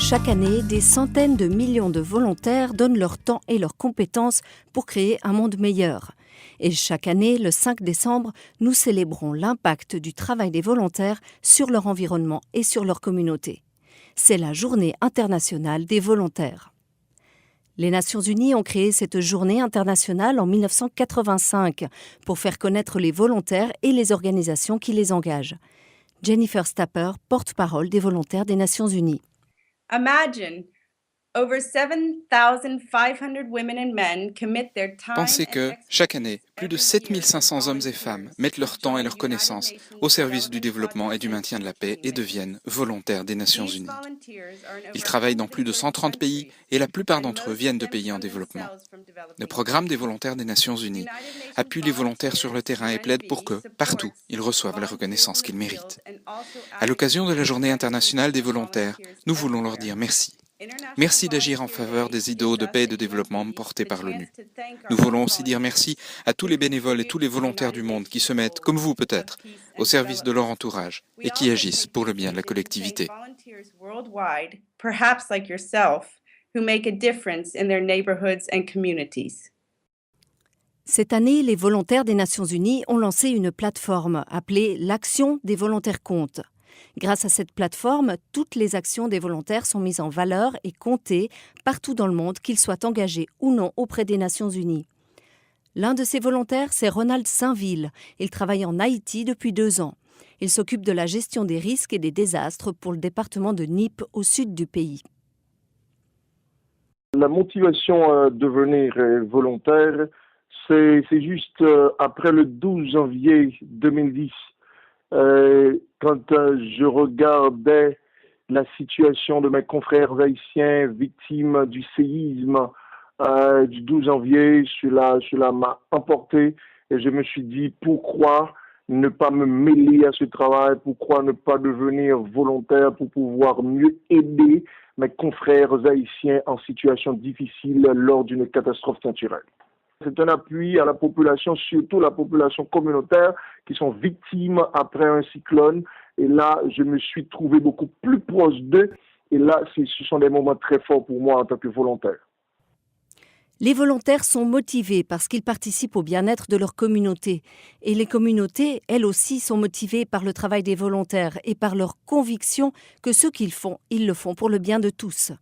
Chaque année, des centaines de millions de volontaires donnent leur temps et leurs compétences pour créer un monde meilleur. Et chaque année, le 5 décembre, nous célébrons l'impact du travail des volontaires sur leur environnement et sur leur communauté. C'est la Journée internationale des volontaires. Les Nations Unies ont créé cette journée internationale en 1985 pour faire connaître les volontaires et les organisations qui les engagent. Jennifer Stapper, porte-parole des volontaires des Nations Unies. Imagine, over 7,500 women and men commit their time. Pensez que, chaque année, plus de 7500 hommes et femmes mettent leur temps et leurs connaissances au service du développement et du maintien de la paix et deviennent volontaires des Nations Unies. Ils travaillent dans plus de 130 pays et la plupart d'entre eux viennent de pays en développement. Le programme des volontaires des Nations Unies appuie les volontaires sur le terrain et plaide pour que, partout, ils reçoivent la reconnaissance qu'ils méritent. À l'occasion de la Journée internationale des volontaires, nous voulons leur dire merci. Merci d'agir en faveur des idéaux de paix et de développement portés par l'ONU. Nous voulons aussi dire merci à tous les bénévoles et tous les volontaires du monde qui se mettent, comme vous peut-être, au service de leur entourage et qui agissent pour le bien de la collectivité. Cette année, les volontaires des Nations Unies ont lancé une plateforme appelée l'Action des volontaires compte. Grâce à cette plateforme, toutes les actions des volontaires sont mises en valeur et comptées partout dans le monde, qu'ils soient engagés ou non auprès des Nations Unies. L'un de ces volontaires, c'est Ronald Sainville. Il travaille en Haïti depuis 2 ans. Il s'occupe de la gestion des risques et des désastres pour le département de Nip, au sud du pays. La motivation de devenir volontaire, c'est juste après le 12 janvier 2010. Quand je regardais la situation de mes confrères haïtiens victimes du séisme du 12 janvier, cela m'a emporté et je me suis dit pourquoi ne pas me mêler à ce travail, pourquoi ne pas devenir volontaire pour pouvoir mieux aider mes confrères haïtiens en situation difficile lors d'une catastrophe naturelle. C'est un appui à la population, surtout la population communautaire, qui sont victimes après un cyclone. Et là, je me suis trouvé beaucoup plus proche d'eux. Et là, ce sont des moments très forts pour moi en tant que volontaire. Les volontaires sont motivés parce qu'ils participent au bien-être de leur communauté. Et les communautés, elles aussi, sont motivées par le travail des volontaires et par leur conviction que ce qu'ils font, ils le font pour le bien de tous.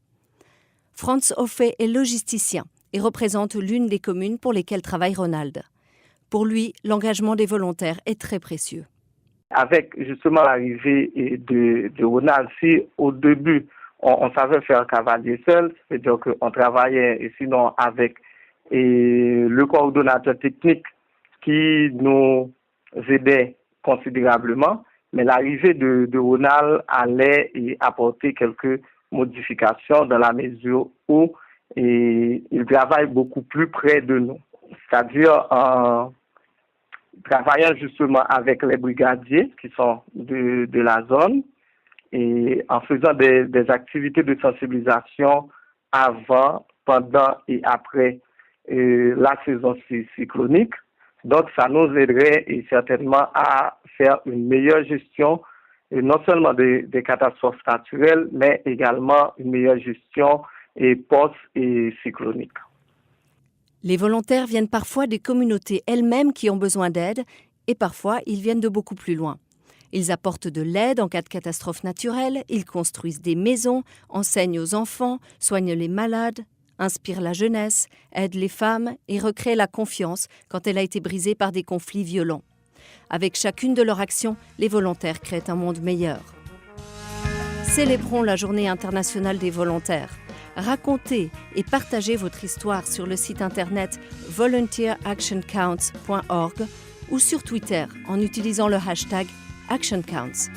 Franz Hoffé est logisticien et représente l'une des communes pour lesquelles travaille Ronald. Pour lui, l'engagement des volontaires est très précieux. Avec justement l'arrivée de Ronald, si au début on savait faire cavalier seul, c'est-à-dire qu'on travaillait et sinon avec le coordonnateur technique qui nous aidait considérablement, mais l'arrivée de Ronald allait apporter quelques modifications dans la mesure où il travaille beaucoup plus près de nous, c'est-à-dire en travaillant justement avec les brigadiers qui sont de la zone et en faisant des activités de sensibilisation avant, pendant et après la saison cyclonique. Donc ça nous aiderait certainement à faire une meilleure gestion non seulement des catastrophes naturelles, mais également une meilleure gestion post-cyclonique. Les volontaires viennent parfois des communautés elles-mêmes qui ont besoin d'aide et parfois ils viennent de beaucoup plus loin. Ils apportent de l'aide en cas de catastrophe naturelle, ils construisent des maisons, enseignent aux enfants, soignent les malades, inspirent la jeunesse, aident les femmes et recréent la confiance quand elle a été brisée par des conflits violents. Avec chacune de leurs actions, les volontaires créent un monde meilleur. Célébrons la Journée internationale des volontaires. Racontez et partagez votre histoire sur le site internet volunteeractioncounts.org ou sur Twitter en utilisant le hashtag ActionCounts.